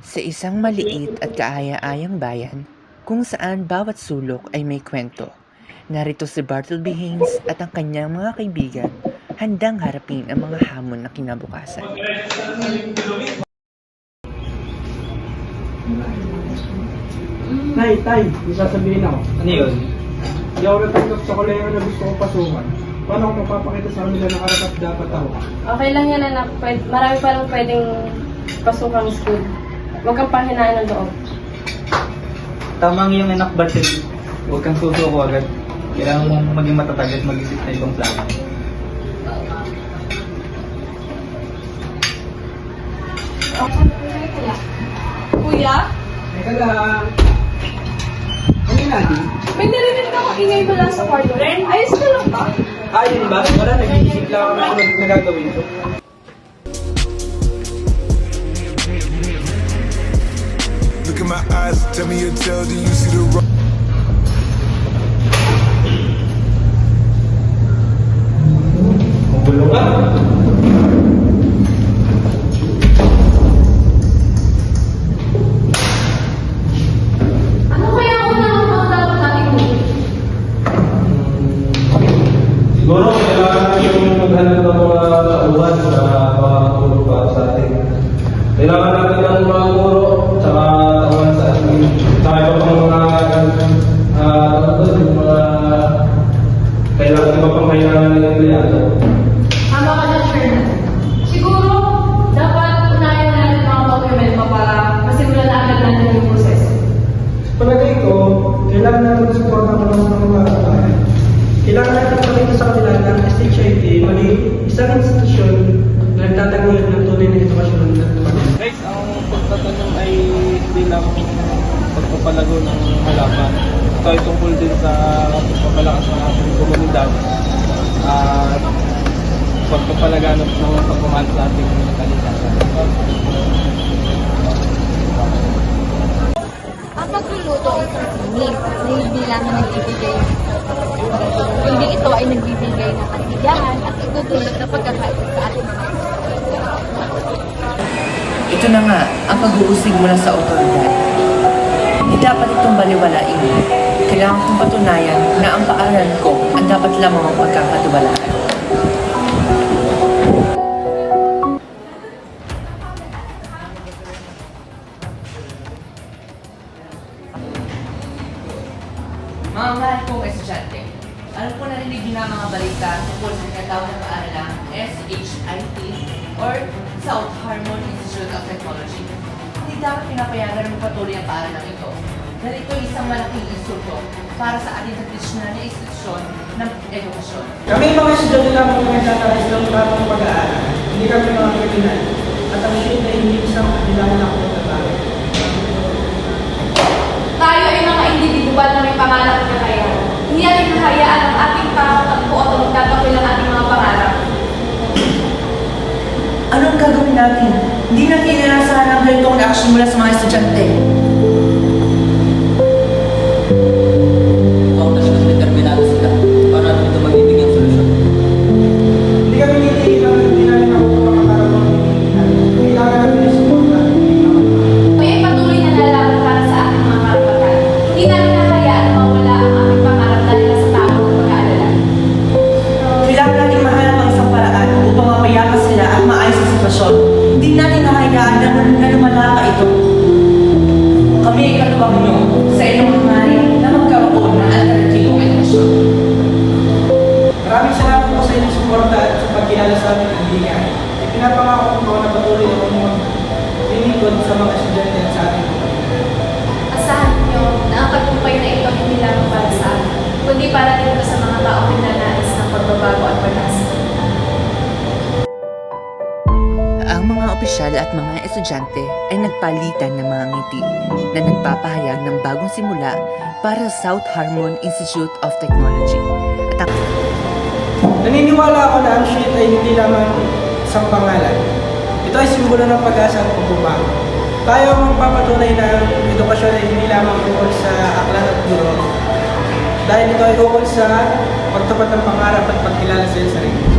Sa isang maliit at kaaya-ayang bayan, kung saan bawat sulok ay may kwento. Narito si Bartleby Haynes at ang kanyang mga kaibigan, handang harapin ang mga hamon ng kinabukasan. Tay, may sasabihin ako. Ano yun? Hindi ako natanggap sa koleyo na gusto kong pasukan. Paano ako mapapakita sa kanila na karapat dapat ako? Okay lang yan, anak. Marami pa lang pwedeng pasukang school. Huwag kang pahinaan ng loob. Tamang yung anak batid. Huwag kang susuko agad. Kailangan mong maging matatag at mag-isip na ibang plano. Kuya? Teka lang. Ano yun natin? May narinig ako ingay mula sa kwarto. Ayos ka lang ba? Yun ba? Wala, nag-iisip lang ako na nagagawin ko. Look in my eyes, tell me your tale, do you see the road? Ano kaya ang unang dapat natin gawin? Siguro kailangan natin maghanap ng mga tauhan sa mga guro para sa atin. Kailangan natin ng mga guro sa tauhan sa atin. Sa iba pang mga kailangan nila empleyado. Tama ka na, Sherman. Siguro, dapat unahin natin mga dokumento para masimulan na agad natin yung proseso. Palagay ko, kailangan natin suporta ng mga kabataan. Kailangan natin pakita sa kanila ng SHIT mali isang institusyon na nagtataguyod ng tunay na edukasyon ng pamilya. Guys, ang pagtatanong ay hindi lang pagpapalago ng halaman. Ito ay tungkol din sa pagpapalakas ng ating komunidad at pagpapalaganap ng pagmamahal sa ating kalikasan. Ang pagluluto ay isang sining na hindi lang nagbibigay. Hindi ito ay nagbibigay ng kasiyahan at itutulog na pagkakaisa sa ating mga Ito na nga ang pag-uusig mula sa otoridad. Hindi dapat itong baliwalain. Kailangan kong patunayan na ang paaralan ko ang dapat lamang ang pagkakatiwalaan. Mga mahal kong estudyante, alam ko narinig niyo na ang mga balita tungkol sa tinatawag na paaralang SHIT or South Harmon Institute of Technology. Hindi dapat pinapayagan na magpatuloy ang paaralang ito dahil ito ay isang malaking insulto para sa ating tradisyonal na institusyon ng edukasyon. Kami mga estudyante lamang na nagtatalis ng tamang pag-aaral. Hindi kami mga kriminal. At ang shit ay hindi isang kailangan ako ng tatalo. Tayo ay mga individual na may pangarap at kakayahan. Hindi natin mahayaan ang ating pangangako at magtatakwil ang ating mga pangarap. Anong gagawin natin? Hindi natin inaasahan ang ganitong action mula sa mga estudyante. Tapos mas determinado sila. Paano natin ito magbibigyan solusyon? Hindi kami titigilan at hindi namin ako makakarap ng pilihan. Kailangan namin ng suporta. Kami ay patuloy na lalaban para sa ating mga karapatan. Hindi namin mahayaan na mawala ang aming pangarap dahil sa tamang pag-aalala. Kailangan natin mahanap ang isang paraan upang mapayaman sila at maayos ang sitwasyon. Hindi natin nahayaan na lumala pa ito. Kami ay katuwang nyo sa inyong hangarin na magkaroon ng alternatibong edukasyon. Maraming salamat po sa inyong suporta at sa pagkilala sa aming kaibigan. Ipinapangako ko po na patuloy akong lingkod sa mga estudyante at sa ating komunidad. Asahan niyo na ang tagumpay na ito hindi lamang para sa atin, kundi para din sa mga taong nagnanais ng pagbabago at pag-asa. Ang mga opisyal at mga estudyante ay nagpalitan ng mga ngiti na nagpapahayag ng bagong simula para sa South Harmon Institute of Technology. At ang Naniniwala ako na ang shit ay hindi lamang isang pangalan. Ito ay simbolo ng pag-asa at pagbabago. Tayo ang magpapatunay na ang edukasyon ay hindi lamang ukol sa aklat at guro. Dahil ito ay ukol sa pagtupad ng pangarap at pagkilala sa sarili.